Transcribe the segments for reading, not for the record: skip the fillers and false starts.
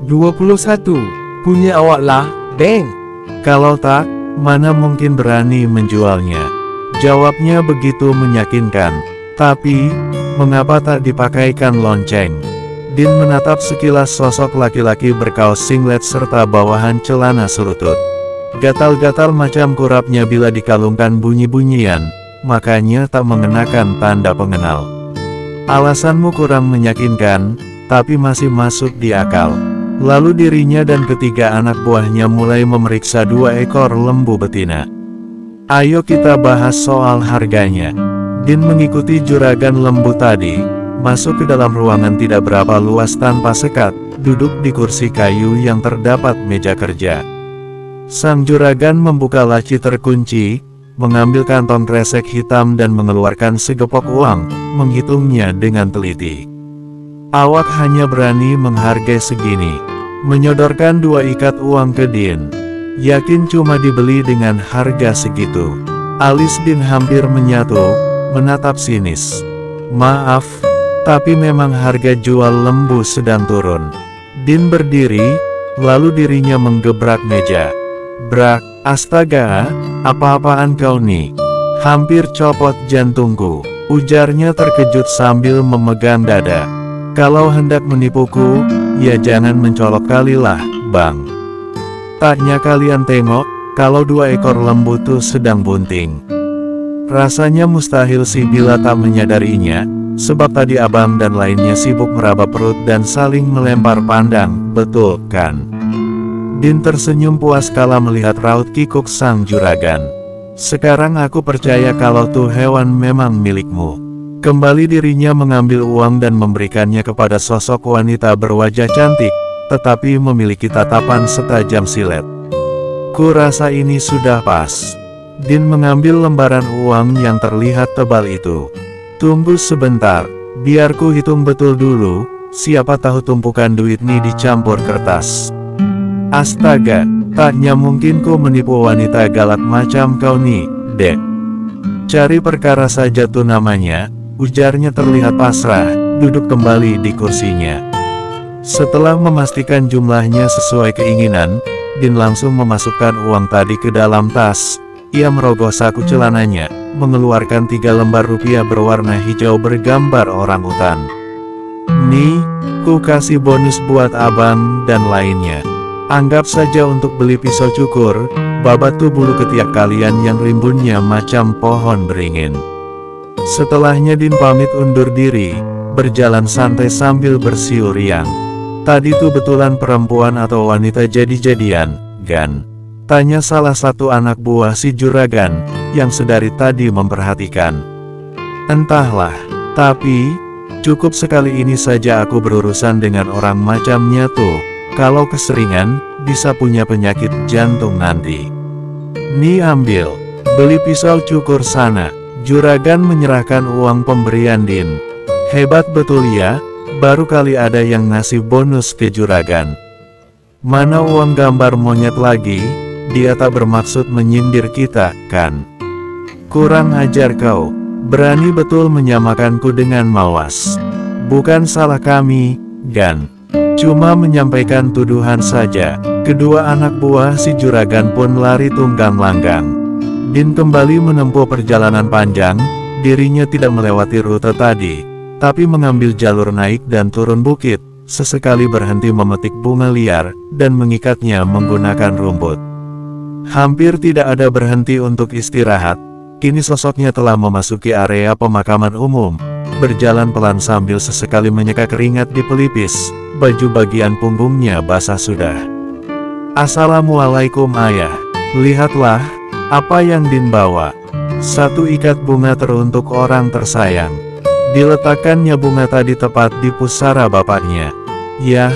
21. Punya awak lah, Deng. Kalau tak, mana mungkin berani menjualnya? Jawabnya begitu meyakinkan. Tapi, mengapa tak dipakaikan lonceng? Din menatap sekilas sosok laki-laki berkaos singlet serta bawahan celana selutut. Gatal-gatal macam kurapnya bila dikalungkan bunyi-bunyian, makanya tak mengenakan tanda pengenal. Alasanmu kurang meyakinkan, tapi masih masuk di akal. Lalu dirinya dan ketiga anak buahnya mulai memeriksa 2 ekor lembu betina. Ayo kita bahas soal harganya. Din mengikuti juragan lembu tadi, masuk ke dalam ruangan tidak berapa luas tanpa sekat, duduk di kursi kayu yang terdapat meja kerja. Sang juragan membuka laci terkunci, mengambil kantong kresek hitam dan mengeluarkan segepok uang, menghitungnya dengan teliti. Awak hanya berani menghargai segini. Menyodorkan 2 ikat uang ke Din. Yakin cuma dibeli dengan harga segitu. Alis Din hampir menyatu, menatap sinis. Maaf, tapi memang harga jual lembu sedang turun. Din berdiri, lalu dirinya menggebrak meja. Brak, astaga, apa-apaan kau nih? Hampir copot jantungku, ujarnya terkejut sambil memegang dada. Kalau hendak menipuku, ya jangan mencolok kalilah, Bang. Taknya kalian tengok, kalau 2 ekor lembu tuh sedang bunting. Rasanya mustahil sih bila tak menyadarinya, sebab tadi abang dan lainnya sibuk meraba perut dan saling melempar pandang, betul kan? Din tersenyum puas kala melihat raut kikuk sang juragan. Sekarang aku percaya kalau tuh hewan memang milikmu. Kembali dirinya mengambil uang dan memberikannya kepada sosok wanita berwajah cantik, tetapi memiliki tatapan setajam silet. Kurasa ini sudah pas. Din mengambil lembaran uang yang terlihat tebal itu. Tunggu sebentar, biar ku hitung betul dulu, siapa tahu tumpukan duit ini dicampur kertas. Astaga, taknya mungkin ku menipu wanita galak macam kau nih, Dek. Cari perkara saja tuh namanya. Ujarnya terlihat pasrah, duduk kembali di kursinya. Setelah memastikan jumlahnya sesuai keinginan, Din langsung memasukkan uang tadi ke dalam tas. Ia merogoh saku celananya, mengeluarkan 3 lembar rupiah berwarna hijau bergambar orangutan. Nih, ku kasih bonus buat abang dan lainnya. Anggap saja untuk beli pisau cukur, babat tuh bulu ketiak kalian yang rimbunnya macam pohon beringin. Setelahnya Din pamit undur diri, berjalan santai sambil bersiul riang. Tadi tuh betulan perempuan atau wanita jadi-jadian, Gan? Tanya salah satu anak buah si juragan, yang sedari tadi memperhatikan. Entahlah, tapi, cukup sekali ini saja aku berurusan dengan orang macamnya tuh. Kalau keseringan, bisa punya penyakit jantung nanti. Nih ambil, beli pisau cukur sana. Juragan menyerahkan uang pemberian Din. Hebat betul ya, baru kali ada yang ngasih bonus ke juragan. Mana uang gambar monyet lagi, dia tak bermaksud menyindir kita, kan? Kurang ajar kau, berani betul menyamakanku dengan mawas. Bukan salah kami, Gan. Cuma menyampaikan tuduhan saja. Kedua anak buah si juragan pun lari tunggang langgang. Din kembali menempuh perjalanan panjang, dirinya tidak melewati rute tadi, tapi mengambil jalur naik dan turun bukit, sesekali berhenti memetik bunga liar, dan mengikatnya menggunakan rumput. Hampir tidak ada berhenti untuk istirahat, kini sosoknya telah memasuki area pemakaman umum, berjalan pelan sambil sesekali menyeka keringat di pelipis, baju bagian punggungnya basah sudah. Assalamualaikum ayah, lihatlah, apa yang Din bawa. 1 ikat bunga teruntuk orang tersayang. Diletakkannya bunga tadi tepat di pusara bapaknya. Yah,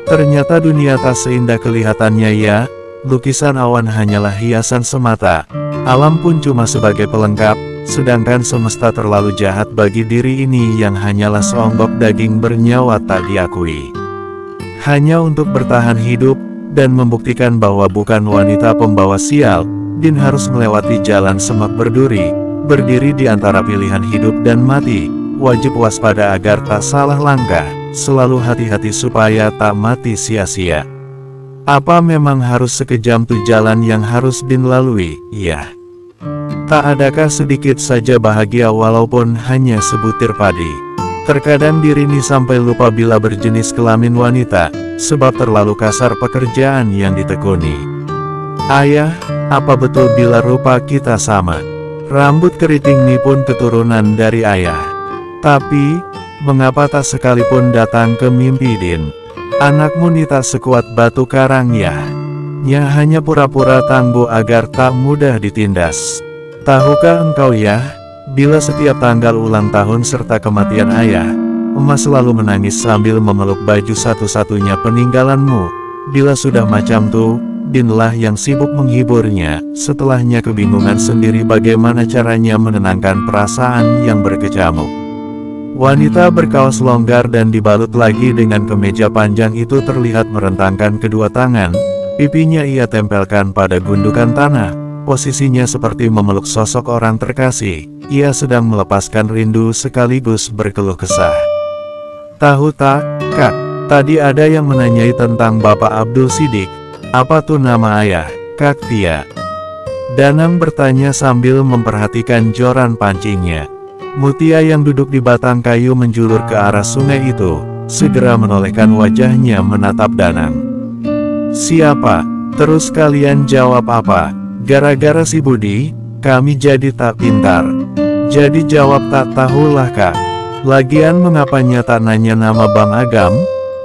ternyata dunia tak seindah kelihatannya ya. Lukisan awan hanyalah hiasan semata. Alam pun cuma sebagai pelengkap, sedangkan semesta terlalu jahat bagi diri ini yang hanyalah seonggok daging bernyawa tak diakui. Hanya untuk bertahan hidup, dan membuktikan bahwa bukan wanita pembawa sial, Din harus melewati jalan semak berduri, berdiri di antara pilihan hidup dan mati, wajib waspada agar tak salah langkah. selalu hati-hati supaya tak mati sia-sia. Apa memang harus sekejam tuh jalan yang harus Din lalui? Ya. Tak adakah sedikit saja bahagia walaupun hanya sebutir padi? Terkadang diri ini sampai lupa bila berjenis kelamin wanita, sebab terlalu kasar pekerjaan yang ditekuni. Ayah, apa betul bila rupa kita sama? Rambut keriting ini pun keturunan dari ayah. Tapi, mengapa tak sekalipun datang ke mimpi Din? Anakmu ni tak sekuat batu karang ya? Nya hanya pura-pura tangguh agar tak mudah ditindas. Tahukah engkau ya? Bila setiap tanggal ulang tahun serta kematian ayah, emas selalu menangis sambil memeluk baju satu-satunya peninggalanmu. Bila sudah macam tuh, Dinlah yang sibuk menghiburnya. Setelahnya kebingungan sendiri bagaimana caranya menenangkan perasaan yang berkecamuk. Wanita berkaos longgar dan dibalut lagi dengan kemeja panjang itu terlihat merentangkan kedua tangan. Pipinya ia tempelkan pada gundukan tanah. Posisinya seperti memeluk sosok orang terkasih. Ia sedang melepaskan rindu sekaligus berkeluh kesah. Tahu tak, Kak? Tadi ada yang menanyai tentang Bapak Abdul Sidik. Apa tuh nama ayah, Kak Tia? Danang bertanya sambil memperhatikan joran pancingnya. Mutia yang duduk di batang kayu menjulur ke arah sungai itu, segera menolehkan wajahnya menatap Danang. Siapa? Terus kalian jawab apa? Gara-gara si Budi, kami jadi tak pintar. Jadi jawab tak tahulah Kak. Lagian mengapanya tak nanya nama Bang Agam,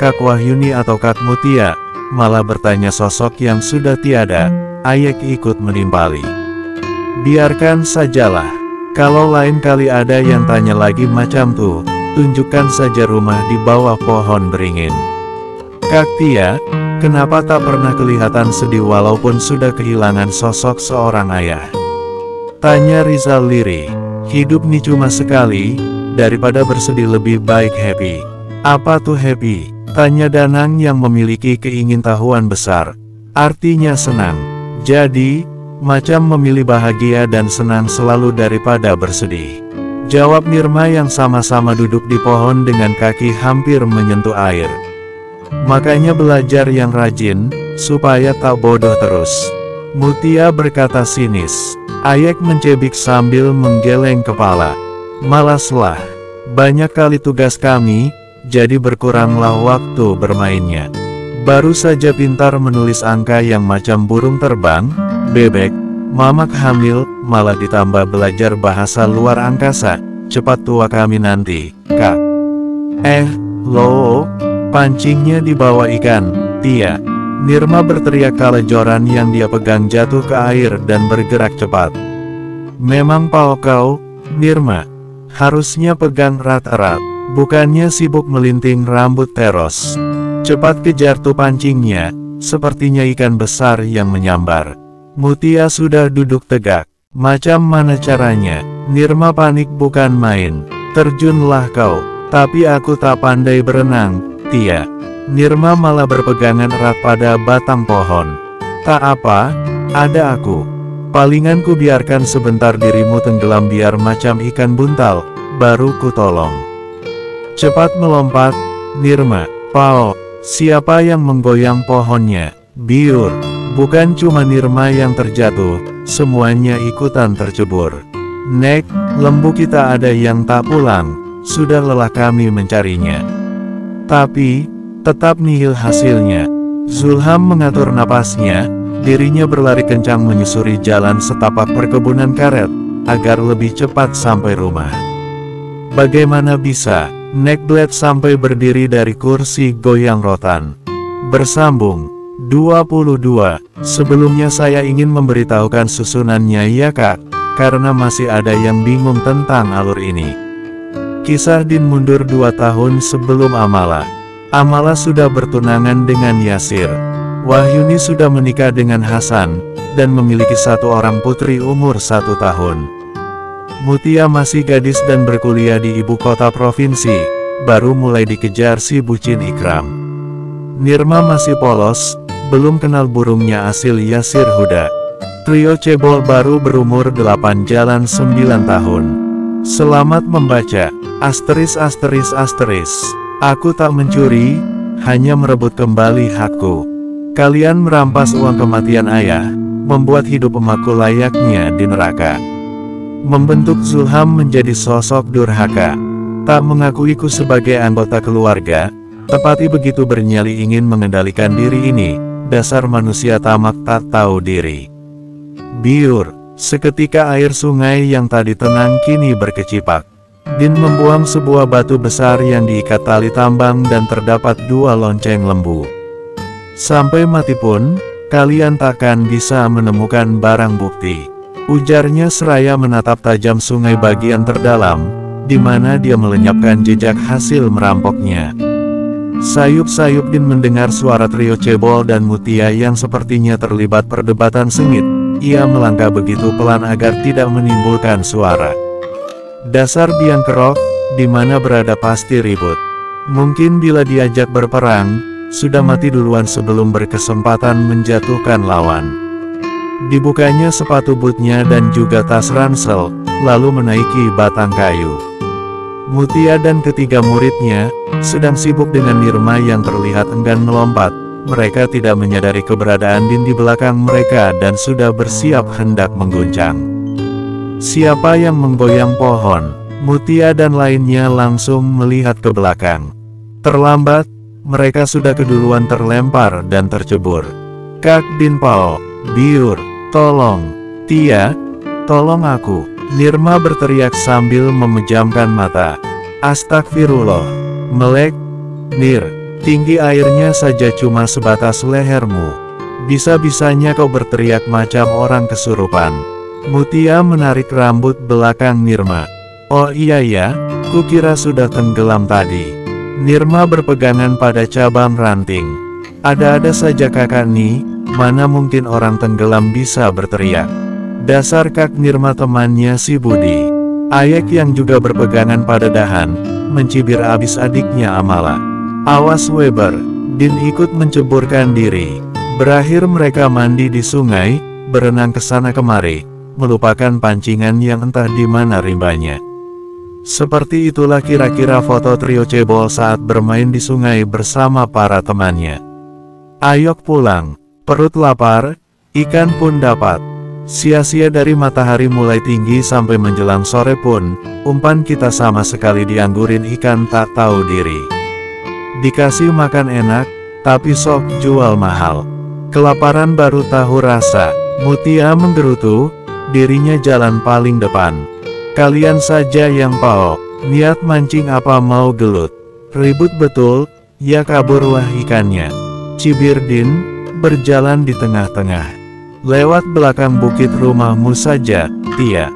Kak Wahyuni atau Kak Mutia, malah bertanya sosok yang sudah tiada. Ayek ikut menimpali. Biarkan sajalah. Kalau lain kali ada yang tanya lagi macam tuh, tunjukkan saja rumah di bawah pohon beringin. Kak Tia, kenapa tak pernah kelihatan sedih walaupun sudah kehilangan sosok seorang ayah? Tanya Rizal lirih. Hidup nih cuma sekali, daripada bersedih lebih baik happy. Apa tuh happy? Tanya Danang yang memiliki keingintahuan besar. Artinya senang. Jadi, macam memilih bahagia dan senang selalu daripada bersedih. Jawab Nirma yang sama-sama duduk di pohon dengan kaki hampir menyentuh air. Makanya belajar yang rajin, supaya tak bodoh terus. Mutia berkata sinis. Ayek mencebik sambil menggeleng kepala. Malaslah. Banyak kali tugas kami, jadi berkuranglah waktu bermainnya. Baru saja pintar menulis angka yang macam burung terbang, bebek, mamak hamil, malah ditambah belajar bahasa luar angkasa. Cepat tua kami nanti, Kak. Loh, pancingnya dibawa ikan, Tia. Nirma berteriak kala joran yang dia pegang jatuh ke air dan bergerak cepat. Memang pau kau, Nirma. Harusnya pegang erat-erat, bukannya sibuk melinting rambut teros. Cepat kejar tuh pancingnya, sepertinya ikan besar yang menyambar. Mutia sudah duduk tegak. Macam mana caranya? Nirma panik bukan main. Terjunlah kau, tapi aku tak pandai berenang, Tia. Nirma malah berpegangan erat pada batang pohon. Tak apa, ada aku. Palingan ku biarkan sebentar dirimu tenggelam biar macam ikan buntal, baru ku tolong. Cepat melompat, Nirma. Pao, siapa yang menggoyang pohonnya? Biur. Bukan cuma Nirma yang terjatuh, semuanya ikutan tercebur. Nek, lembu kita ada yang tak pulang, sudah lelah kami mencarinya. Tapi, tetap nihil hasilnya. Zulham mengatur napasnya, dirinya berlari kencang menyusuri jalan setapak perkebunan karet, agar lebih cepat sampai rumah. Bagaimana bisa, Nek Blade sampai berdiri dari kursi goyang rotan. Bersambung. 22. Sebelumnya saya ingin memberitahukan susunannya ya Kak, karena masih ada yang bingung tentang alur ini. Kisah Din mundur 2 tahun sebelum Amala. Amala sudah bertunangan dengan Yasir. Wahyuni sudah menikah dengan Hasan, dan memiliki 1 orang putri umur 1 tahun. Mutia masih gadis dan berkuliah di ibu kota provinsi, baru mulai dikejar si bucin Ikram. Nirma masih polos, belum kenal burungnya asil Yasir Huda. Trio cebol baru berumur 8 jalan 9 tahun. Selamat membaca, *****. Aku tak mencuri, hanya merebut kembali hakku. Kalian merampas uang kematian ayah, membuat hidup emakku layaknya di neraka. Membentuk Zulham menjadi sosok durhaka. Tak mengakuiku sebagai anggota keluarga, tepati begitu bernyali ingin mengendalikan diri ini, dasar manusia tamak tak tahu diri. Biur, seketika air sungai yang tadi tenang kini berkecipak. Din membuang sebuah batu besar yang diikat tali tambang dan terdapat 2 lonceng lembu. Sampai mati pun, kalian takkan bisa menemukan barang bukti, ujarnya seraya menatap tajam sungai bagian terdalam, di mana dia melenyapkan jejak hasil merampoknya. Sayup-sayup Din mendengar suara trio Cebol dan Mutia yang sepertinya terlibat perdebatan sengit. Ia melangkah begitu pelan agar tidak menimbulkan suara. Dasar biang kerok, di mana berada pasti ribut. Mungkin bila diajak berperang, sudah mati duluan sebelum berkesempatan menjatuhkan lawan. Dibukanya sepatu bootnya dan juga tas ransel, lalu menaiki batang kayu. Mutia dan ketiga muridnya sedang sibuk dengan Nirma yang terlihat enggan melompat. Mereka tidak menyadari keberadaan Din di belakang mereka dan sudah bersiap hendak mengguncang. Siapa yang menggoyang pohon? Mutia dan lainnya langsung melihat ke belakang. Terlambat, mereka sudah keduluan terlempar dan tercebur. Kak Din Pao, Biur, tolong. Tia, tolong aku. Nirma berteriak sambil memejamkan mata. Astagfirullah. Melek, Nir, tinggi airnya saja cuma sebatas lehermu. Bisa-bisanya kau berteriak macam orang kesurupan. Mutia menarik rambut belakang Nirma. Oh iya ya, kukira sudah tenggelam tadi. Nirma berpegangan pada cabang ranting. Ada-ada saja kakak nih, mana mungkin orang tenggelam bisa berteriak. Dasar Kak Nirma temannya si Budi. Ayek yang juga berpegangan pada dahan, mencibir abis adiknya Amala. Awas Weber, Din ikut menceburkan diri. Berakhir mereka mandi di sungai, berenang ke sana kemari, melupakan pancingan yang entah di mana rimbanya. Seperti itulah kira-kira foto trio Cebol saat bermain di sungai bersama para temannya. Ayok pulang, perut lapar, ikan pun dapat. Sia-sia dari matahari mulai tinggi sampai menjelang sore pun, umpan kita sama sekali dianggurin ikan tak tahu diri. Dikasih makan enak, tapi sok jual mahal. Kelaparan baru tahu rasa. Mutia menggerutu, dirinya jalan paling depan. Kalian saja yang pao, niat mancing apa mau gelut. Ribut betul, ya kaburlah ikannya. Cibir Din, berjalan di tengah-tengah. Lewat belakang bukit rumahmu saja, Tia.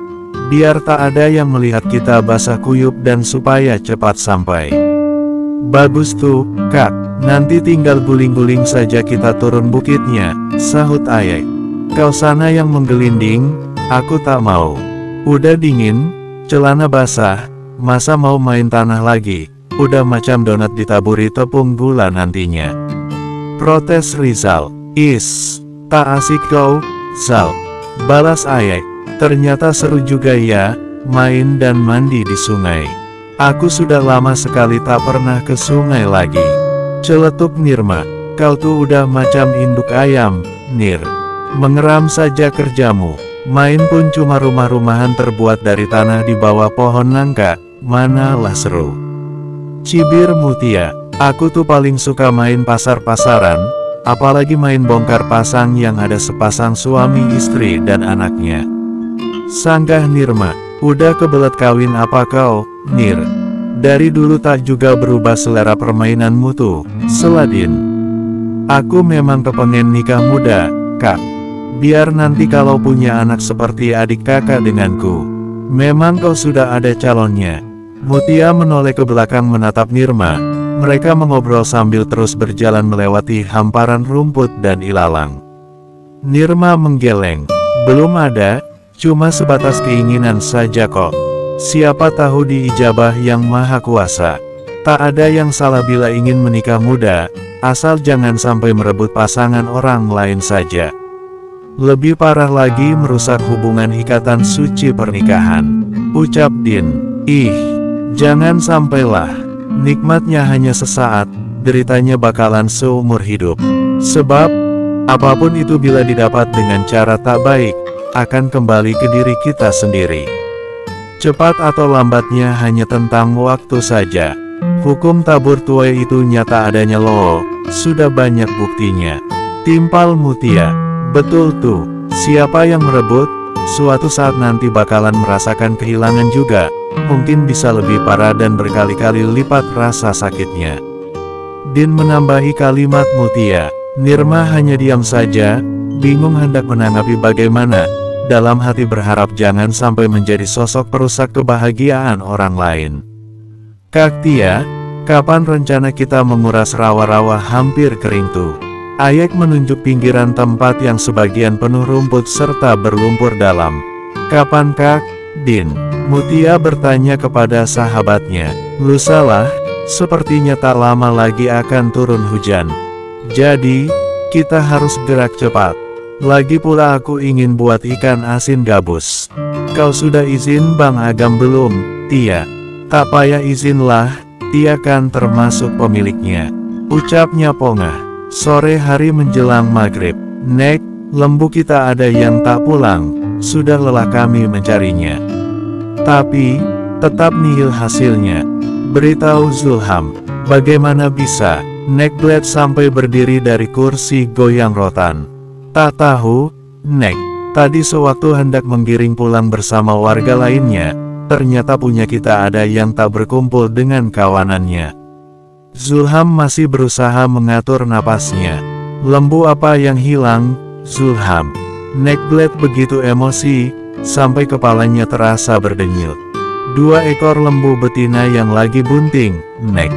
Biar tak ada yang melihat kita basah kuyup dan supaya cepat sampai. Bagus tuh, Kak. Nanti tinggal guling-guling saja kita turun bukitnya, sahut Ayek. Kau sana yang menggelinding, aku tak mau. Udah dingin, celana basah, masa mau main tanah lagi, udah macam donat ditaburi tepung gula nantinya. Protes Rizal. Is, tak asik kau, Zal. Balas Ayek. Ternyata seru juga ya, main dan mandi di sungai. Aku sudah lama sekali tak pernah ke sungai lagi. Celetuk Nirma. Kau tuh udah macam induk ayam, Nir. Mengeram saja kerjamu. Main pun cuma rumah-rumahan terbuat dari tanah di bawah pohon nangka, manalah seru. Cibir Mutia. Aku tuh paling suka main pasar-pasaran, apalagi main bongkar pasang yang ada sepasang suami istri dan anaknya. Sanggah Nirma. Udah kebelet kawin apa kau, Nir? Dari dulu tak juga berubah selera permainanmu tuh, Seladin. Aku memang kepengen nikah muda, Kak. Biar nanti kalau punya anak seperti adik kakak denganku. Memang kau sudah ada calonnya. Mutia menoleh ke belakang menatap Nirma. Mereka mengobrol sambil terus berjalan melewati hamparan rumput dan ilalang. Nirma menggeleng. Belum ada, cuma sebatas keinginan saja kok. Siapa tahu diijabah yang maha kuasa. Tak ada yang salah bila ingin menikah muda, asal jangan sampai merebut pasangan orang lain saja. Lebih parah lagi merusak hubungan ikatan suci pernikahan, ucap Din. Ih, jangan sampailah. nikmatnya hanya sesaat, deritanya bakalan seumur hidup. Sebab, apapun itu bila didapat dengan cara tak baik, akan kembali ke diri kita sendiri. Cepat atau lambatnya hanya tentang waktu saja. Hukum tabur tuai itu nyata adanya loh, sudah banyak buktinya. Timpal mutia, betul tuh, siapa yang merebut, suatu saat nanti bakalan merasakan kehilangan juga, mungkin bisa lebih parah dan berkali-kali lipat rasa sakitnya. Din menambahi kalimat mutia. Nirma hanya diam saja, bingung hendak menanggapi bagaimana. Dalam hati berharap jangan sampai menjadi sosok perusak kebahagiaan orang lain. Kak Tia, kapan rencana kita menguras rawa-rawa hampir kering tuh? Ayek menunjuk pinggiran tempat yang sebagian penuh rumput serta berlumpur dalam. Kapan Kak? Din, Mutia bertanya kepada sahabatnya. Lusalah, sepertinya tak lama lagi akan turun hujan. Jadi, kita harus gerak cepat. Lagi pula aku ingin buat ikan asin gabus. Kau sudah izin Bang Agam belum, Tia? Tak payah izinlah, Tia kan termasuk pemiliknya. Ucapnya Pongah. Sore hari menjelang maghrib. Nek, lembu kita ada yang tak pulang, sudah lelah kami mencarinya. Tapi, tetap nihil hasilnya. Beritahu Zulham, bagaimana bisa? Nek Blade sampai berdiri dari kursi goyang rotan. Tak tahu, Nek, tadi sewaktu hendak menggiring pulang bersama warga lainnya, ternyata punya kita ada yang tak berkumpul dengan kawanannya. Zulham masih berusaha mengatur napasnya. Lembu apa yang hilang, Zulham? Nek Blade begitu emosi, sampai kepalanya terasa berdenyut. 2 ekor lembu betina yang lagi bunting, Nek.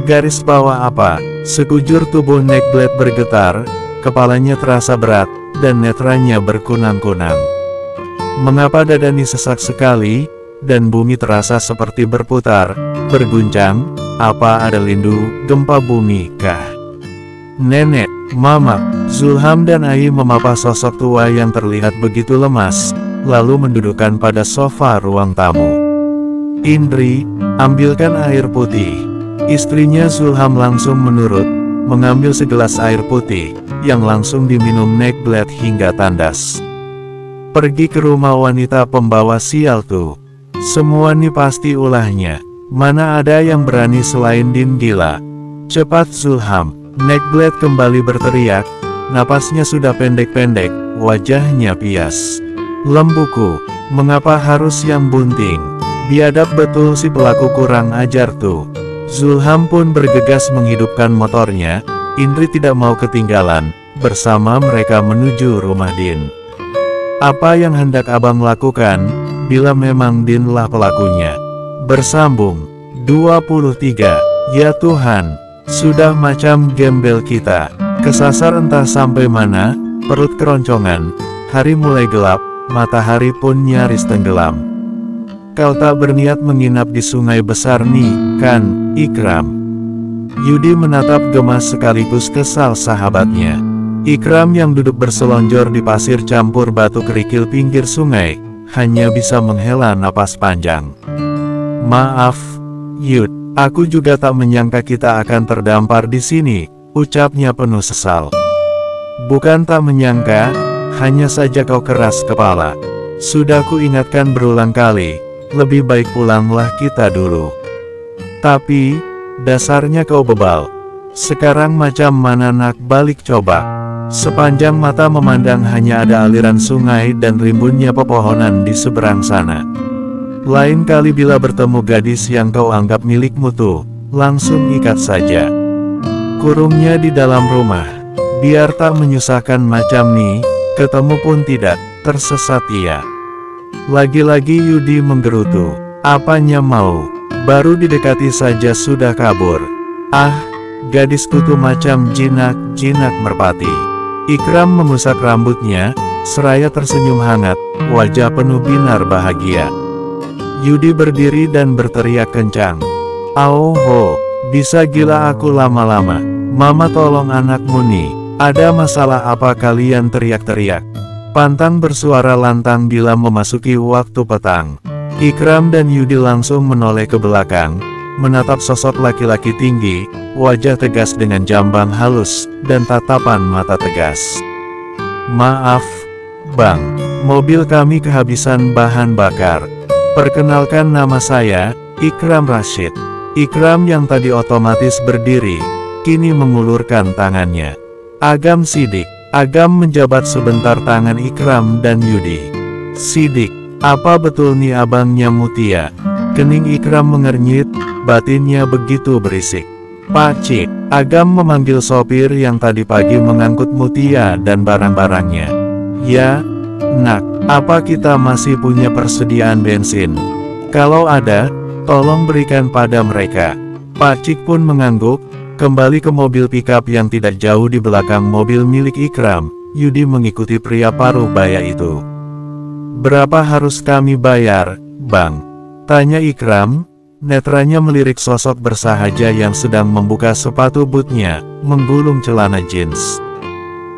Garis bawah apa? Sekujur tubuh Nek Blade bergetar, kepalanya terasa berat, dan netranya berkunang-kunang. Mengapa dadanya sesak sekali, dan bumi terasa seperti berputar, berguncang? Apa ada lindu, gempa bumi kah? Nenek, Mama, Zulham dan Ai memapa sosok tua yang terlihat begitu lemas, lalu mendudukkan pada sofa ruang tamu. Indri, ambilkan air putih. Istrinya Zulham langsung menurut, mengambil segelas air putih, yang langsung diminum Nek Blade hingga tandas. Pergi ke rumah wanita pembawa sial tuh. Semua nih pasti ulahnya. Mana ada yang berani selain Din gila. Cepat Zulham. Nek Blade kembali berteriak. Napasnya sudah pendek-pendek, wajahnya pias. Lembuku, mengapa harus yang bunting? Biadab betul si pelaku kurang ajar tuh. Zulham pun bergegas menghidupkan motornya. Indri tidak mau ketinggalan. Bersama mereka menuju rumah Din. Apa yang hendak abang lakukan, bila memang Dinlah pelakunya? Bersambung. 23. Ya Tuhan, sudah macam gembel kita. Kesasar entah sampai mana, perut keroncongan. Hari mulai gelap, matahari pun nyaris tenggelam. Kau tak berniat menginap di sungai besar nih, kan, Ikram? Yudi menatap gemas sekaligus kesal sahabatnya. Ikram yang duduk berselonjor di pasir campur batu kerikil pinggir sungai, hanya bisa menghela napas panjang. Maaf, Yud, aku juga tak menyangka kita akan terdampar di sini, ucapnya penuh sesal. Bukan tak menyangka, hanya saja kau keras kepala. Sudah ku ingatkan berulang kali, lebih baik pulanglah kita dulu. Tapi, dasarnya kau bebal. Sekarang macam mana nak balik coba? Sepanjang mata memandang hanya ada aliran sungai dan rimbunnya pepohonan di seberang sana. Lain kali bila bertemu gadis yang kau anggap milikmu tuh, langsung ikat saja. Kurungnya di dalam rumah. Biar tak menyusahkan macam nih, ketemu pun tidak, tersesat ia. Lagi-lagi Yudi menggerutu. Apanya mau? Baru didekati saja sudah kabur. Ah, gadis kutu macam jinak merpati. Ikram memusak rambutnya, seraya tersenyum hangat, wajah penuh binar bahagia. Yudi berdiri dan berteriak kencang. Auho, bisa gila aku lama-lama. Mama tolong anakmu nih. Ada masalah apa kalian teriak-teriak? Pantang bersuara lantang bila memasuki waktu petang. Ikram dan Yudi langsung menoleh ke belakang, menatap sosok laki-laki tinggi, wajah tegas dengan jambang halus, dan tatapan mata tegas. "Maaf, Bang, mobil kami kehabisan bahan bakar. Perkenalkan, nama saya, Ikram Rashid." Ikram yang tadi otomatis berdiri, kini mengulurkan tangannya. "Agam Sidik." Agam menjabat sebentar tangan Ikram dan Yudi. "Sidik, apa betul nih abangnya Mutia?" Kening Ikram mengernyit, batinnya begitu berisik. "Pak Cik." Agam memanggil sopir yang tadi pagi mengangkut Mutia dan barang-barangnya. "Ya, Nak, apa kita masih punya persediaan bensin? Kalau ada, tolong berikan pada mereka." Pak Cik pun mengangguk, kembali ke mobil pickup yang tidak jauh di belakang mobil milik Ikram. Yudi mengikuti pria paruh baya itu. "Berapa harus kami bayar, Bang?" tanya Ikram, netranya melirik sosok bersahaja yang sedang membuka sepatu bootnya, menggulung celana jeans.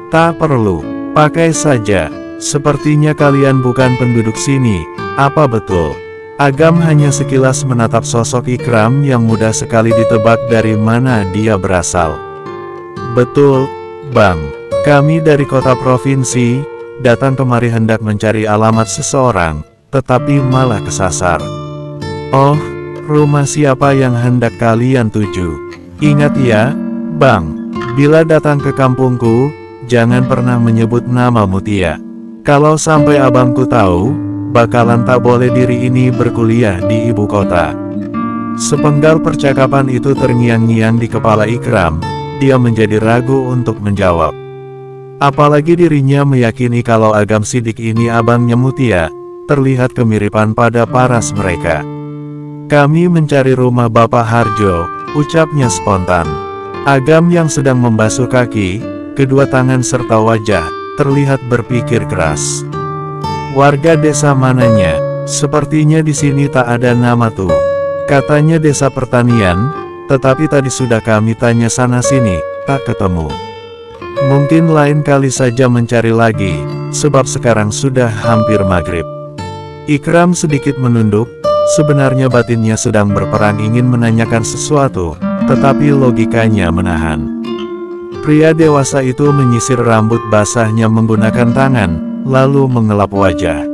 "Tak perlu, pakai saja. Sepertinya kalian bukan penduduk sini, apa betul?" Agam hanya sekilas menatap sosok Ikram yang mudah sekali ditebak dari mana dia berasal. "Betul, Bang. Kami dari kota provinsi, datang kemari hendak mencari alamat seseorang, tetapi malah kesasar." "Oh, rumah siapa yang hendak kalian tuju? Ingat ya, Bang, bila datang ke kampungku, jangan pernah menyebut nama Mutia. Kalau sampai abangku tahu, bakalan tak boleh diri ini berkuliah di ibu kota." Sepenggal percakapan itu terngiang-ngiang di kepala Ikram, dia menjadi ragu untuk menjawab. Apalagi dirinya meyakini kalau Agam Sidik ini abangnya Mutia, terlihat kemiripan pada paras mereka. "Kami mencari rumah Bapak Harjo," ucapnya spontan. Agam yang sedang membasuh kaki, kedua tangan serta wajah, terlihat berpikir keras. "Warga desa mananya? Sepertinya di sini tak ada nama tuh. Katanya desa pertanian, tetapi tadi sudah kami tanya sana-sini, tak ketemu. Mungkin lain kali saja mencari lagi, sebab sekarang sudah hampir maghrib." Ikram sedikit menunduk, sebenarnya batinnya sedang berperang ingin menanyakan sesuatu, tetapi logikanya menahan. Pria dewasa itu menyisir rambut basahnya menggunakan tangan, lalu mengelap wajah.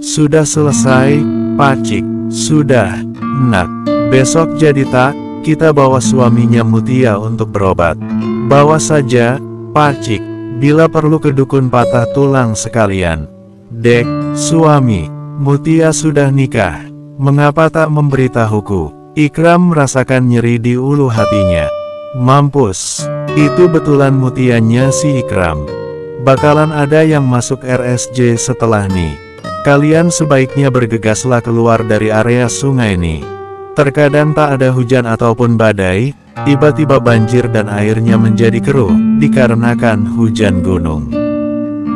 "Sudah selesai, Pak Cik." "Sudah, Nak. Besok jadi tak, kita bawa suaminya Mutia untuk berobat." "Bawa saja, Pak Cik. Bila perlu ke dukun patah tulang sekalian." "Dek, suami Mutia sudah nikah. Mengapa tak memberitahuku?" Ikram merasakan nyeri di ulu hatinya. Mampus, itu betulan Mutianya si Ikram. Bakalan ada yang masuk RSJ setelah nih. Kalian sebaiknya bergegaslah keluar dari area sungai nih. Terkadang tak ada hujan ataupun badai, tiba-tiba banjir dan airnya menjadi keruh, dikarenakan hujan gunung.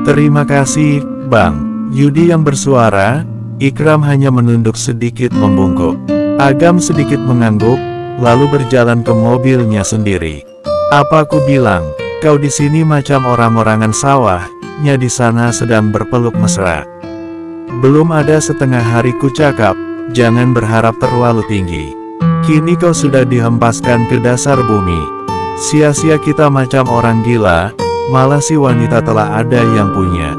"Terima kasih, Bang." Yudi yang bersuara, Ikram hanya menunduk sedikit membungkuk. Agam sedikit mengangguk, lalu berjalan ke mobilnya sendiri. "Apa ku bilang, kau di sini macam orang-orangan sawah, nya di sana sedang berpeluk mesra. Belum ada setengah hari ku cakap, jangan berharap terlalu tinggi. Kini kau sudah dihempaskan ke dasar bumi. Sia-sia kita macam orang gila, malah si wanita telah ada yang punya.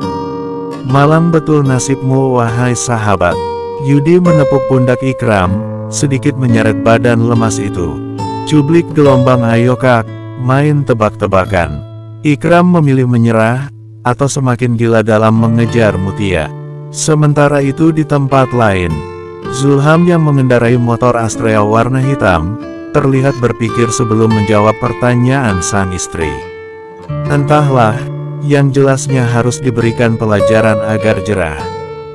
Malang betul nasibmu wahai sahabat." Yudi menepuk pundak Ikram, sedikit menyeret badan lemas itu. "Cublik gelombang, ayo Kak, main tebak-tebakan." Ikram memilih menyerah, atau semakin gila dalam mengejar Mutia. Sementara itu di tempat lain, Zulham yang mengendarai motor Astrea warna hitam, terlihat berpikir sebelum menjawab pertanyaan sang istri. Entahlah, yang jelasnya harus diberikan pelajaran agar jerah.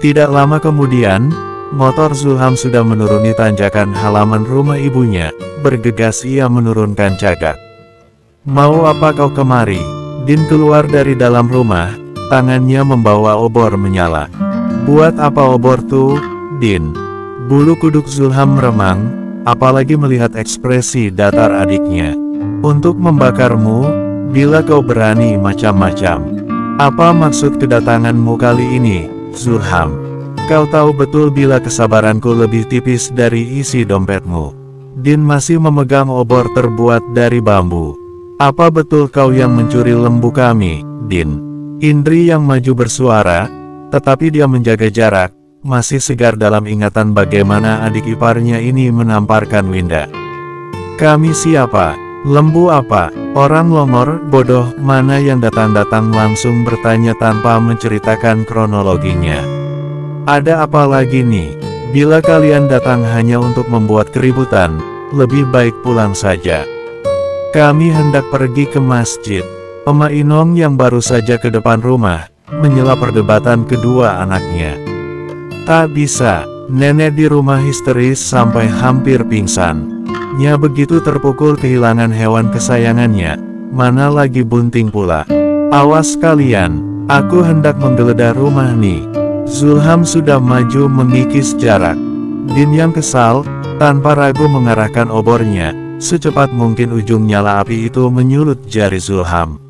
Tidak lama kemudian, motor Zulham sudah menuruni tanjakan halaman rumah ibunya, bergegas ia menurunkan cagak. "Mau apa kau kemari?" Din keluar dari dalam rumah, tangannya membawa obor menyala. "Buat apa obor tuh, Din?" Bulu kuduk Zulham meremang, apalagi melihat ekspresi datar adiknya. "Untuk membakarmu, bila kau berani macam-macam." "Apa maksud kedatanganmu kali ini, Zulham? Kau tahu betul bila kesabaranku lebih tipis dari isi dompetmu." Din masih memegang obor terbuat dari bambu. Apa betul kau yang mencuri lembu kami, Din? Indri yang maju bersuara, tetapi dia menjaga jarak, masih segar dalam ingatan bagaimana adik iparnya ini menamparkan Winda. Kami siapa? Lembu apa? Orang longor, bodoh, mana yang datang-datang langsung bertanya tanpa menceritakan kronologinya. Ada apa lagi nih? Bila kalian datang hanya untuk membuat keributan, lebih baik pulang saja. Kami hendak pergi ke masjid. Emak Inong yang baru saja ke depan rumah, menyela perdebatan kedua anaknya. Tak bisa, nenek di rumah histeris sampai hampir pingsan. Nya begitu terpukul kehilangan hewan kesayangannya, mana lagi bunting pula. Awas kalian, aku hendak menggeledah rumah nih. Zulham sudah maju mengikis jarak. Din yang kesal, tanpa ragu mengarahkan obornya, secepat mungkin ujung nyala api itu menyulut jari Zulham.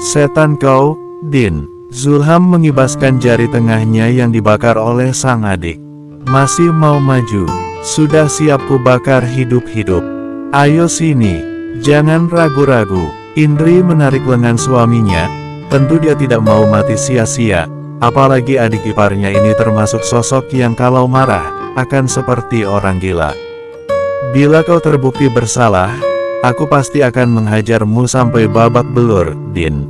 Setan kau, Din. Zulham mengibaskan jari tengahnya yang dibakar oleh sang adik. Masih mau maju? Sudah siap ku bakar hidup-hidup. Ayo sini, jangan ragu-ragu. Indri menarik lengan suaminya, tentu dia tidak mau mati sia-sia, apalagi adik iparnya ini termasuk sosok yang kalau marah, akan seperti orang gila. Bila kau terbukti bersalah, aku pasti akan menghajarmu sampai babak belur, Din.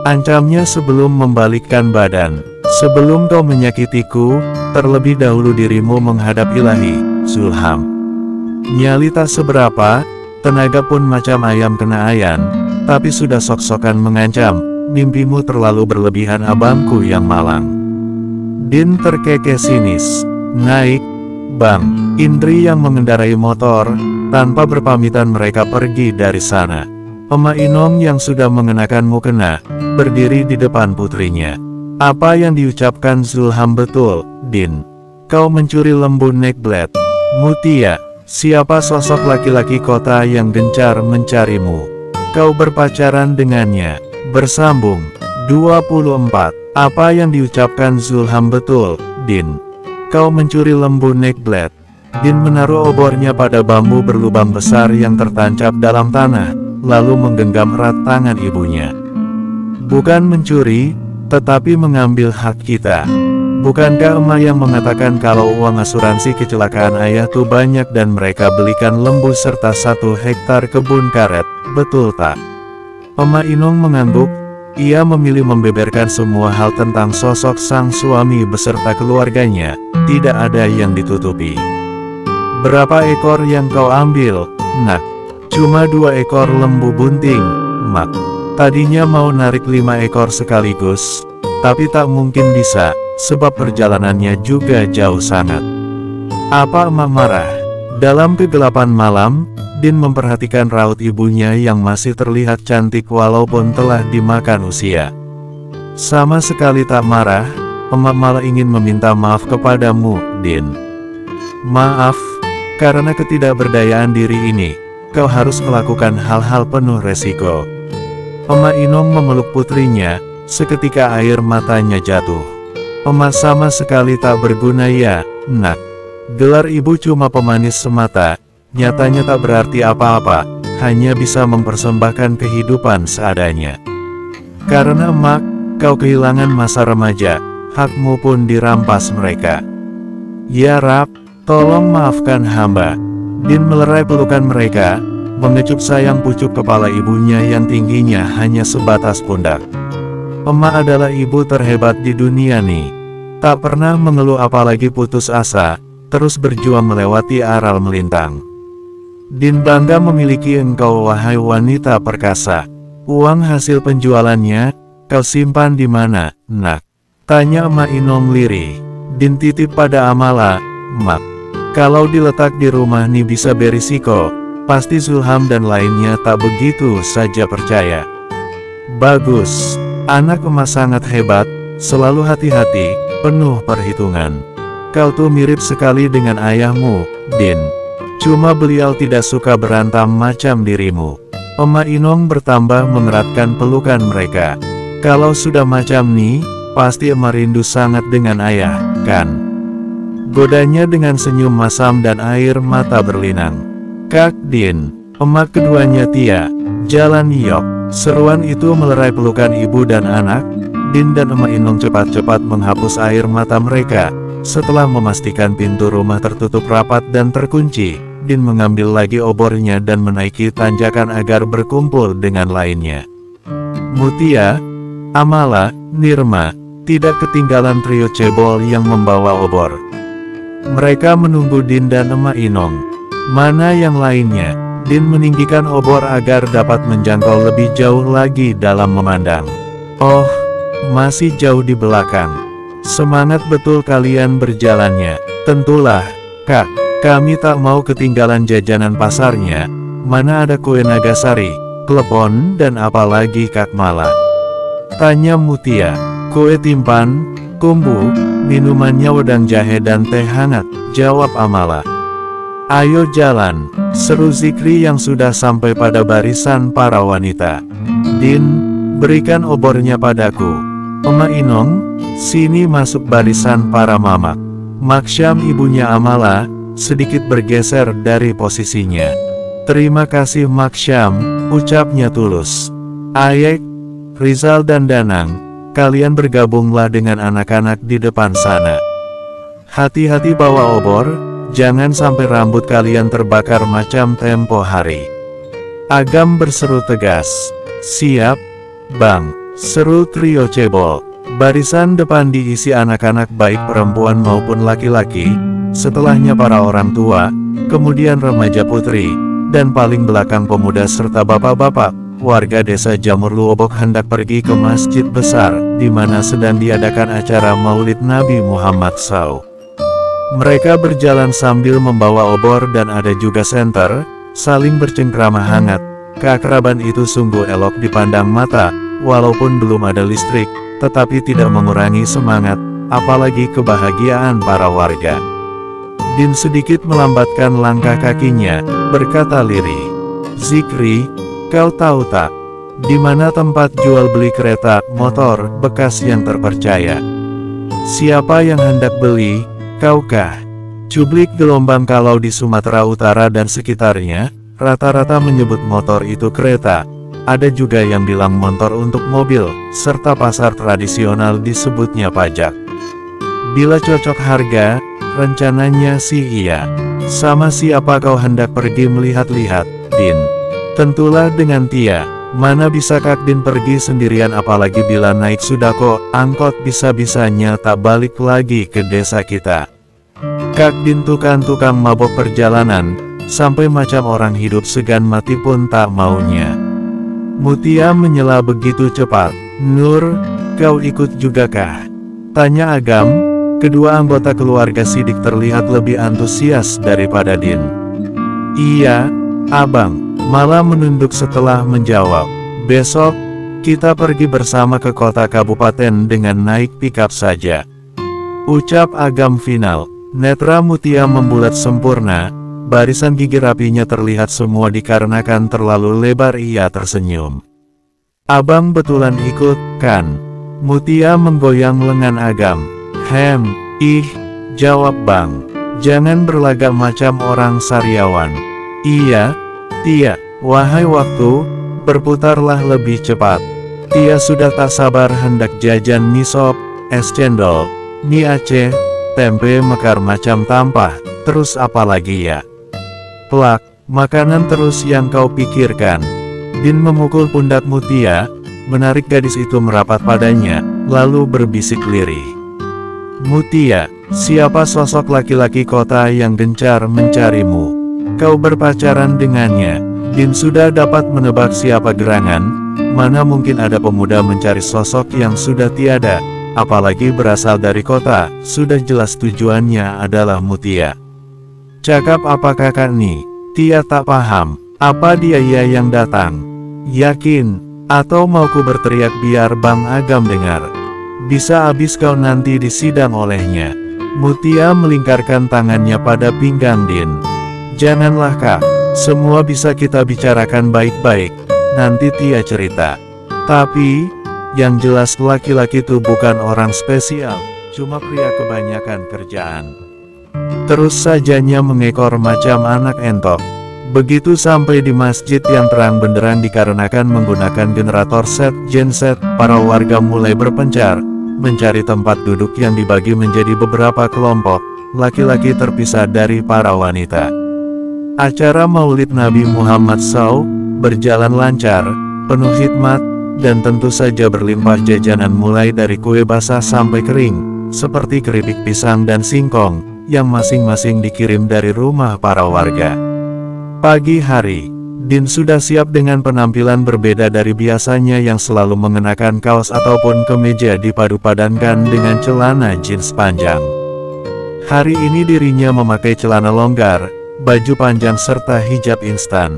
Ancamnya sebelum membalikkan badan. Sebelum kau menyakitiku, terlebih dahulu dirimu menghadap Ilahi, Zulham. Nyali tak seberapa, tenaga pun macam ayam kena ayan, tapi sudah sok-sokan mengancam, mimpimu terlalu berlebihan abangku yang malang. Din terkekeh sinis. Naik, Bang. Indri yang mengendarai motor, tanpa berpamitan mereka pergi dari sana. Emak Inong yang sudah mengenakan mukena, berdiri di depan putrinya. Apa yang diucapkan Zulham betul, Din. Kau mencuri lembu Neckblade. Mutia, siapa sosok laki-laki kota yang gencar mencarimu? Kau berpacaran dengannya. Bersambung. 24. Apa yang diucapkan Zulham betul, Din. Kau mencuri lembu Neckblade. Din menaruh obornya pada bambu berlubang besar yang tertancap dalam tanah, lalu menggenggam erat tangan ibunya. Bukan mencuri, tetapi mengambil hak kita. Bukankah emak yang mengatakan kalau uang asuransi kecelakaan ayah tuh banyak dan mereka belikan lembu serta 1 hektar kebun karet, betul tak? Emak Inong mengangguk. Ia memilih membeberkan semua hal tentang sosok sang suami beserta keluarganya, tidak ada yang ditutupi. Berapa ekor yang kau ambil, Nak? Cuma 2 ekor lembu bunting, Mak. Tadinya mau narik 5 ekor sekaligus, tapi tak mungkin bisa, sebab perjalanannya juga jauh sangat. Apa emak marah? Dalam kegelapan malam, Din memperhatikan raut ibunya yang masih terlihat cantik walaupun telah dimakan usia. Sama sekali tak marah, emak malah ingin meminta maaf kepadamu, Din. Maaf, karena ketidakberdayaan diri ini, kau harus melakukan hal-hal penuh resiko. Emak Inong memeluk putrinya, seketika air matanya jatuh. Emak sama sekali tak berguna ya, Nak. Gelar ibu cuma pemanis semata. Nyatanya tak berarti apa-apa, hanya bisa mempersembahkan kehidupan seadanya. Karena emak, kau kehilangan masa remaja, hakmu pun dirampas mereka. Ya Rab, tolong maafkan hamba. Din melerai pelukan mereka, mengecup sayang pucuk kepala ibunya yang tingginya hanya sebatas pundak. Emak adalah ibu terhebat di dunia nih. Tak pernah mengeluh apalagi putus asa, terus berjuang melewati aral melintang. Din bangga memiliki engkau wahai wanita perkasa. Uang hasil penjualannya, kau simpan di mana, Nak? Tanya emak Inong lirih. Din titip pada Amala, Mak. Kalau diletak di rumah nih bisa berisiko, pasti Zulham dan lainnya tak begitu saja percaya. Bagus, anak emak sangat hebat, selalu hati-hati, penuh perhitungan. Kau tuh mirip sekali dengan ayahmu, Din. Cuma beliau tidak suka berantem macam dirimu. Emak Inong bertambah mengeratkan pelukan mereka. Kalau sudah macam nih, pasti emak rindu sangat dengan ayah, kan? Godanya dengan senyum masam dan air mata berlinang. Kak Din, emak keduanya Tia, jalan yok. Seruan itu melerai pelukan ibu dan anak. Din dan emak Inong cepat-cepat menghapus air mata mereka. Setelah memastikan pintu rumah tertutup rapat dan terkunci, Din mengambil lagi obornya dan menaiki tanjakan agar berkumpul dengan lainnya. Mutia, Amala, Nirma, tidak ketinggalan trio cebol yang membawa obor. Mereka menunggu Din dan emak Inong. Mana yang lainnya? Din meninggikan obor agar dapat menjangkau lebih jauh lagi dalam memandang. Oh, masih jauh di belakang. Semangat betul kalian berjalannya. Tentulah, Kak, kami tak mau ketinggalan jajanan pasarnya. Mana ada kue Nagasari, klepon, dan apalagi Kak Mala? Tanya Mutia. Kue timpan, kumbu, minumannya wedang jahe dan teh hangat, jawab Amala. Ayo jalan, seru Zikri yang sudah sampai pada barisan para wanita. Din, berikan obornya padaku. Emak Inong, sini masuk barisan para mamak. Maksyam ibunya Amala, sedikit bergeser dari posisinya. Terima kasih Maksyam, ucapnya tulus. Ayek, Rizal dan Danang, kalian bergabunglah dengan anak-anak di depan sana. Hati-hati bawa obor, jangan sampai rambut kalian terbakar macam tempo hari. Agam berseru tegas. Siap, Bang, seru trio cebol. Barisan depan diisi anak-anak baik perempuan maupun laki-laki, setelahnya para orang tua, kemudian remaja putri, dan paling belakang pemuda serta bapak-bapak. Warga desa Jamur Luobok hendak pergi ke masjid besar, di mana sedang diadakan acara Maulid Nabi Muhammad SAW. Mereka berjalan sambil membawa obor dan ada juga senter, saling bercengkrama hangat. Keakraban itu sungguh elok dipandang mata, walaupun belum ada listrik, tetapi tidak mengurangi semangat, apalagi kebahagiaan para warga. Din sedikit melambatkan langkah kakinya, berkata lirih. Zikri, kau tahu tak, di mana tempat jual beli kereta, motor, bekas yang terpercaya? Siapa yang hendak beli, kaukah? Cublik gelombang kalau di Sumatera Utara dan sekitarnya, rata-rata menyebut motor itu kereta. Ada juga yang bilang motor untuk mobil, serta pasar tradisional disebutnya pajak. Bila cocok harga, rencananya sih iya. Sama siapa kau hendak pergi melihat-lihat, Din? Tentulah dengan Tia. Mana bisa Kak Din pergi sendirian, apalagi bila naik sudako, angkot bisa-bisanya tak balik lagi ke desa kita. Kak Din tukang mabok perjalanan, sampai macam orang hidup segan mati pun tak maunya. Mutia menyela begitu cepat. Nur, kau ikut juga kah? Tanya Agam. Kedua anggota keluarga Sidik terlihat lebih antusias daripada Din. Iya, Abang, malah menunduk setelah menjawab. Besok, kita pergi bersama ke kota kabupaten dengan naik pickup saja. Ucap Agam final. Netra Mutia membulat sempurna, barisan gigi rapinya terlihat semua dikarenakan terlalu lebar. Ia tersenyum. Abang betulan ikut, kan? Mutia menggoyang lengan Agam. Jawab Bang. Jangan berlagak macam orang sariawan. Iya, Tia, wahai waktu, berputarlah lebih cepat. Tia sudah tak sabar hendak jajan mie sop, es cendol, mie Aceh, tempe mekar macam tampah, terus apa lagi ya? Plak, makanan terus yang kau pikirkan. Din memukul pundak Mutia, menarik gadis itu merapat padanya, lalu berbisik lirih. Mutia, siapa sosok laki-laki kota yang gencar mencarimu? Kau berpacaran dengannya. Din sudah dapat menebak siapa gerangan, mana mungkin ada pemuda mencari sosok yang sudah tiada, apalagi berasal dari kota, sudah jelas tujuannya adalah Mutia. Cakap apa kakak nih? Tia tak paham, apa dia yang datang? Yakin? Atau mau ku berteriak biar Bang Agam dengar? Bisa habis kau nanti disidang olehnya. Mutia melingkarkan tangannya pada pinggang Din. Janganlah Kak, semua bisa kita bicarakan baik-baik, nanti Tia cerita. Tapi, yang jelas laki-laki itu bukan orang spesial, cuma pria kebanyakan kerjaan. Terus sajanya mengekor macam anak entok. Begitu sampai di masjid yang terang benderang dikarenakan menggunakan generator genset, para warga mulai berpencar, mencari tempat duduk yang dibagi menjadi beberapa kelompok, laki-laki terpisah dari para wanita. Acara Maulid Nabi Muhammad SAW berjalan lancar, penuh hikmat, dan tentu saja berlimpah jajanan mulai dari kue basah sampai kering, seperti keripik pisang dan singkong, yang masing-masing dikirim dari rumah para warga. Pagi hari, Din sudah siap dengan penampilan berbeda dari biasanya yang selalu mengenakan kaos ataupun kemeja dipadu-padankan dengan celana jeans panjang. Hari ini dirinya memakai celana longgar, baju panjang serta hijab instan.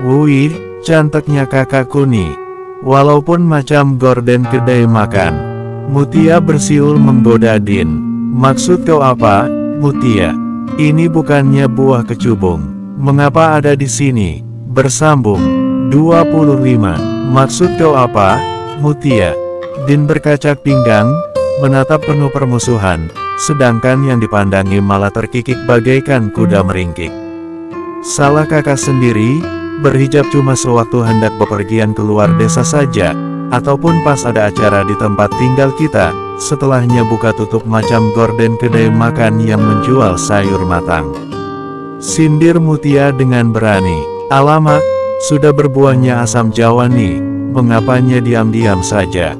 Wih, cantiknya kakakku nih. Walaupun macam gorden kedai makan. Mutia bersiul menggoda Din. Maksud kau apa, Mutia? Ini bukannya buah kecubung. Mengapa ada di sini? Bersambung. 25. Maksud kau apa, Mutia? Din berkacak pinggang, menatap penuh permusuhan, sedangkan yang dipandangi malah terkikik bagaikan kuda meringkik. Salah kakak sendiri, berhijab cuma sewaktu hendak bepergian keluar desa saja, ataupun pas ada acara di tempat tinggal kita, setelahnya buka tutup macam gorden kedai makan yang menjual sayur matang. Sindir Mutia dengan berani. Alamak, sudah berbuahnya asam Jawa nih, mengapanya diam-diam saja.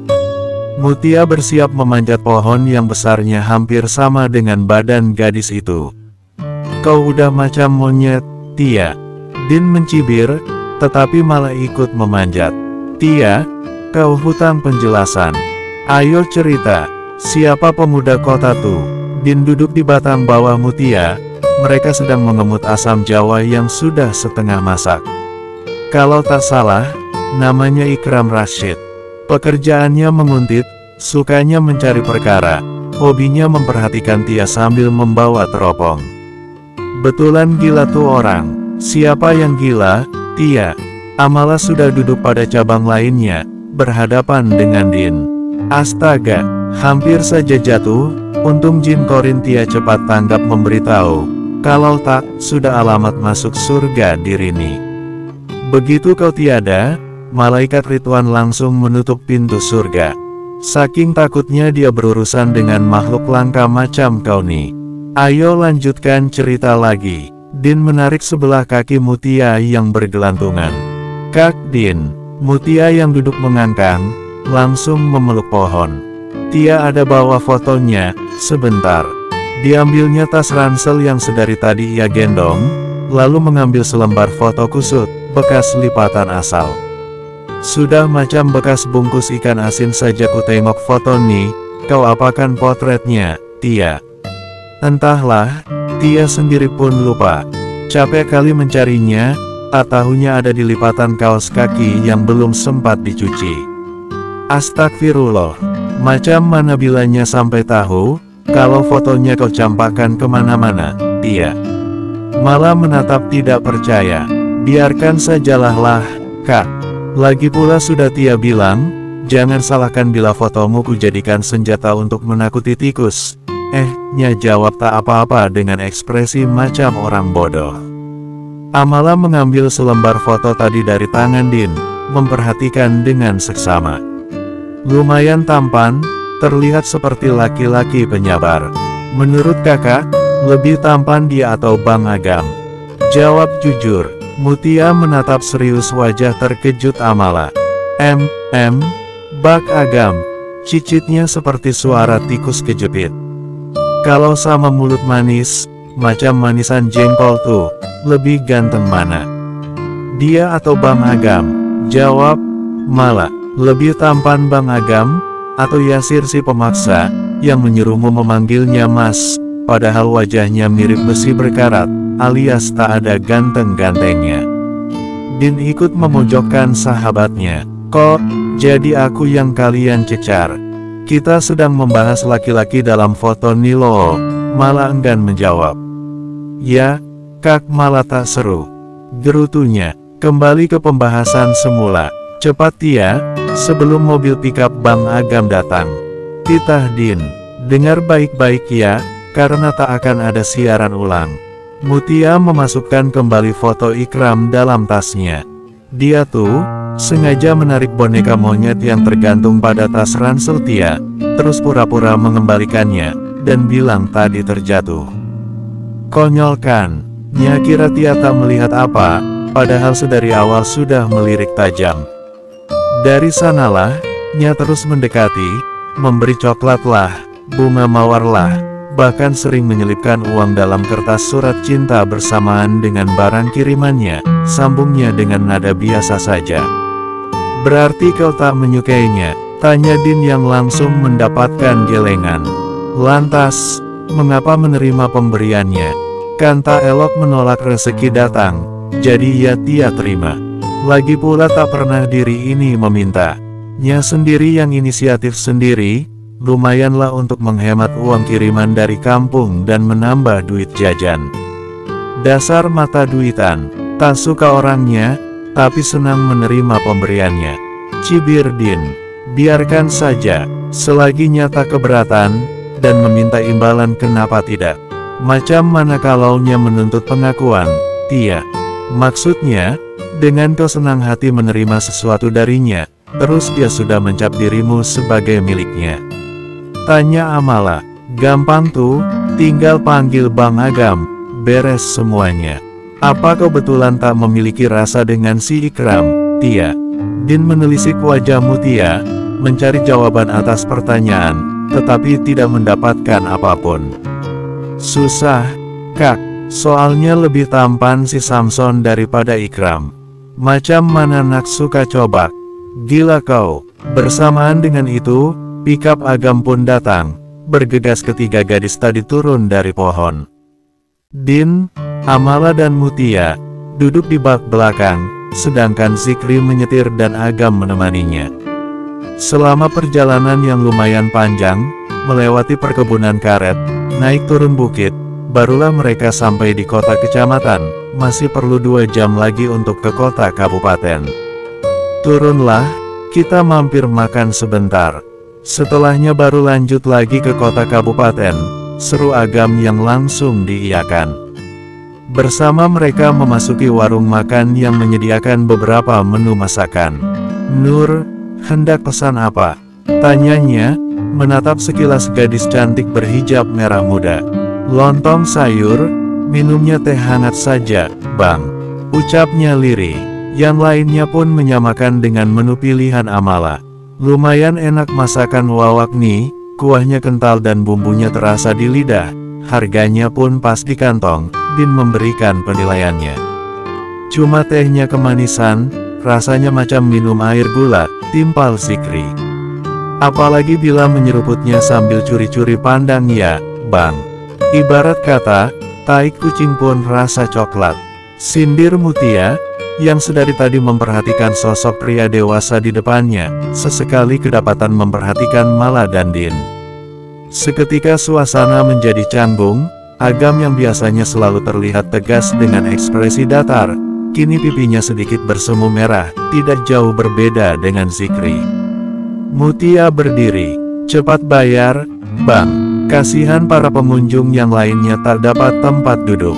Mutia bersiap memanjat pohon yang besarnya hampir sama dengan badan gadis itu. Kau udah macam monyet, Tia. Din mencibir, tetapi malah ikut memanjat. Tia, kau hutang penjelasan. Ayo cerita, siapa pemuda kota tuh? Din duduk di batang bawah Mutia. Mereka sedang mengemut asam Jawa yang sudah setengah masak. Kalau tak salah, namanya Ikram Rashid. Pekerjaannya menguntit, sukanya mencari perkara, hobinya memperhatikan Tia sambil membawa teropong. Betulan gila tuh orang. Siapa yang gila, Tia? Amala sudah duduk pada cabang lainnya, berhadapan dengan Din. Astaga, hampir saja jatuh, untung Jin Korintia cepat tanggap memberitahu. Kalau tak, sudah alamat masuk surga dirini. Begitu kau tiada, malaikat Ridwan langsung menutup pintu surga. Saking takutnya dia berurusan dengan makhluk langka macam kau nih. Ayo lanjutkan cerita lagi. Din menarik sebelah kaki Mutia yang bergelantungan. Kak Din, Mutia yang duduk mengangkang, langsung memeluk pohon. Tia ada bawa fotonya, sebentar. Diambilnya tas ransel yang sedari tadi ia gendong, lalu mengambil selembar foto kusut, bekas lipatan asal. Sudah macam bekas bungkus ikan asin saja ku tengok foto nih, kau apakan potretnya, Tia? Entahlah, Tia sendiri pun lupa. Capek kali mencarinya, tak tahunya ada di lipatan kaos kaki yang belum sempat dicuci. Astagfirullah, macam mana bilanya sampai tahu? Kalau fotonya kau campakkan kemana-mana, Tia. Malah menatap tidak percaya. Biarkan sajalah lah, Kak. Lagi pula sudah Tia bilang, jangan salahkan bila fotomu kujadikan senjata untuk menakuti tikus. Nya jawab tak apa-apa dengan ekspresi macam orang bodoh. Amala mengambil selembar foto tadi dari tangan Din, memperhatikan dengan seksama. Lumayan tampan, terlihat seperti laki-laki penyabar. Menurut kakak, lebih tampan dia atau Bang Agam? Jawab jujur. Mutia menatap serius wajah terkejut Amala. Bang Agam. Cicitnya seperti suara tikus kejepit. Kalau sama mulut manis, macam manisan jengkol tuh, lebih ganteng mana? Dia atau Bang Agam? Jawab Mala. Lebih tampan Bang Agam? Atau Yasir si pemaksa, yang menyuruhmu memanggilnya Mas, padahal wajahnya mirip besi berkarat, alias tak ada ganteng-gantengnya. Din ikut memojokkan sahabatnya. Kok, jadi aku yang kalian cecar? Kita sedang membahas laki-laki dalam foto Nilo, malah enggan menjawab. Ya, Kak malah tak seru. Gerutunya, kembali ke pembahasan semula. Cepat Tia, sebelum mobil pickup Bang Agam datang. Titah Din, dengar baik-baik ya, karena tak akan ada siaran ulang. Mutia memasukkan kembali foto Ikram dalam tasnya. Dia tuh sengaja menarik boneka monyet yang tergantung pada tas ransel Tia, terus pura-pura mengembalikannya, dan bilang tadi terjatuh. Konyol kan? Nya kira Tia tak melihat apa, padahal sedari awal sudah melirik tajam. Dari sanalah, Nya terus mendekati, memberi coklat lah, bunga mawar lah, bahkan sering menyelipkan uang dalam kertas surat cinta bersamaan dengan barang kirimannya, sambungnya dengan nada biasa saja. Berarti kau tak menyukainya? Tanya Din yang langsung mendapatkan gelengan. Lantas, mengapa menerima pemberiannya? Kan tak elok menolak rezeki datang, jadi ya Tia terima. Lagi pula tak pernah diri ini meminta. Nya sendiri yang inisiatif sendiri, lumayanlah untuk menghemat uang kiriman dari kampung dan menambah duit jajan. Dasar mata duitan, tak suka orangnya, tapi senang menerima pemberiannya. Cibir Din, biarkan saja, selagi nyata keberatan, dan meminta imbalan kenapa tidak. Macam mana kalau Nya menuntut pengakuan, Tia? Maksudnya, dengan kau senang hati menerima sesuatu darinya, terus dia sudah mencap dirimu sebagai miliknya. Tanya Amala. Gampang tuh, tinggal panggil Bang Agam, beres semuanya. Apa kau betulan tak memiliki rasa dengan si Ikram, Tia? Din menelisik wajah Mutia, mencari jawaban atas pertanyaan, tetapi tidak mendapatkan apapun. Susah, Kak, soalnya lebih tampan si Samson daripada Ikram. Macam mana nak suka coba? Gila kau. Bersamaan dengan itu, pikap Agam pun datang, bergegas ketiga gadis tadi turun dari pohon. Din, Amala dan Mutia duduk di bak belakang, sedangkan Zikri menyetir dan Agam menemaninya. Selama perjalanan yang lumayan panjang, melewati perkebunan karet, naik turun bukit, barulah mereka sampai di kota kecamatan. Masih perlu 2 jam lagi untuk ke kota kabupaten. Turunlah, kita mampir makan sebentar. Setelahnya baru lanjut lagi ke kota kabupaten, seru Agam yang langsung diiyakan. Bersama mereka memasuki warung makan yang menyediakan beberapa menu masakan. Nur, hendak pesan apa? Tanyanya, menatap sekilas gadis cantik berhijab merah muda. Lontong sayur, minumnya teh hangat saja, Bang. Ucapnya lirih. Yang lainnya pun menyamakan dengan menu pilihan Amala. Lumayan enak masakan wawak nih, kuahnya kental dan bumbunya terasa di lidah. Harganya pun pas di kantong. Din memberikan penilaiannya. Cuma tehnya kemanisan, rasanya macam minum air gula, timpal Zikri. Apalagi bila menyeruputnya sambil curi-curi pandang ya, Bang. Ibarat kata, tai kucing pun rasa coklat. Sindir Mutia, yang sedari tadi memperhatikan sosok pria dewasa di depannya, sesekali kedapatan memperhatikan Mala dan Din. Seketika suasana menjadi canggung. Agam yang biasanya selalu terlihat tegas dengan ekspresi datar, kini pipinya sedikit bersemu merah, tidak jauh berbeda dengan Zikri. Mutia berdiri. Cepat bayar, Bang. Kasihan para pengunjung yang lainnya tak dapat tempat duduk.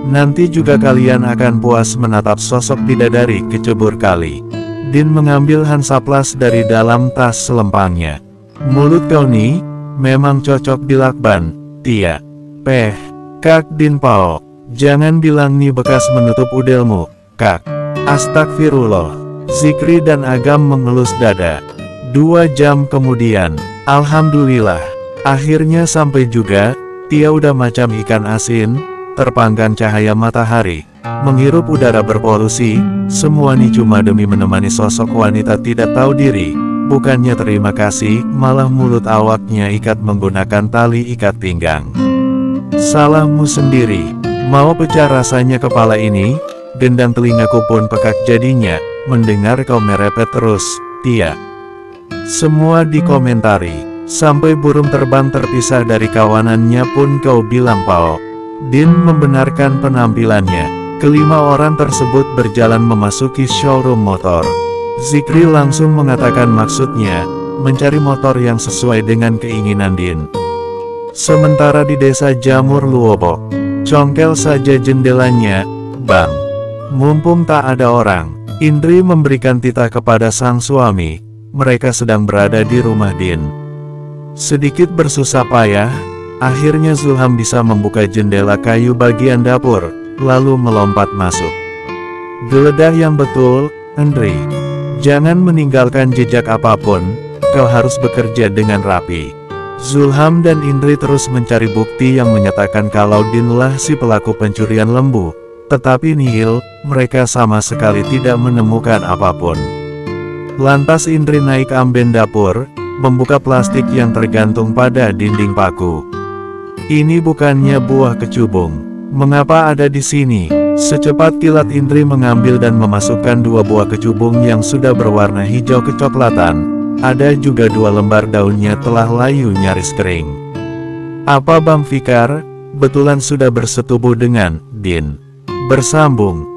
Nanti juga kalian akan puas menatap sosok bidadari kecebur kali. Din mengambil hansaplas dari dalam tas selempangnya. Mulut kau nih, memang cocok dilakban, Tia. Peh. Kak Din Pao, jangan bilang nih bekas menutup udelmu, Kak. Astagfirullah. Zikri dan Agam mengelus dada. 2 jam kemudian, alhamdulillah, akhirnya sampai juga. Tia udah macam ikan asin, terpanggang cahaya matahari, menghirup udara berpolusi. Semua nih cuma demi menemani sosok wanita tidak tahu diri. Bukannya terima kasih, malah mulut awaknya ikat menggunakan tali ikat pinggang. Salahmu sendiri. Mau pecah rasanya kepala ini, gendang telingaku pun pekak jadinya, mendengar kau merepet terus, Tia. Semua dikomentari, sampai burung terbang terpisah dari kawanannya pun kau bilang Pao. Din membenarkan penampilannya. Kelima orang tersebut berjalan memasuki showroom motor. Zikri langsung mengatakan maksudnya, mencari motor yang sesuai dengan keinginan Din. Sementara di desa Jamur Luobo, Congkel saja jendelanya, Bang. Mumpung tak ada orang, Indri memberikan titah kepada sang suami. Mereka sedang berada di rumah Din. Sedikit bersusah payah, akhirnya Zulham bisa membuka jendela kayu bagian dapur, lalu melompat masuk. Geledah yang betul, Indri. Jangan meninggalkan jejak apapun, kau harus bekerja dengan rapi. Zulham dan Indri terus mencari bukti yang menyatakan kalau Dinlah si pelaku pencurian lembu. Tetapi nihil, mereka sama sekali tidak menemukan apapun. Lantas Indri naik amben dapur, membuka plastik yang tergantung pada dinding paku. Ini bukannya buah kecubung. Mengapa ada di sini? Secepat kilat Indri mengambil dan memasukkan 2 buah kecubung yang sudah berwarna hijau kecoklatan. Ada juga 2 lembar daunnya telah layu nyaris kering. Apa Bang Fikar? Betulan sudah bersetubuh dengan Din. Bersambung.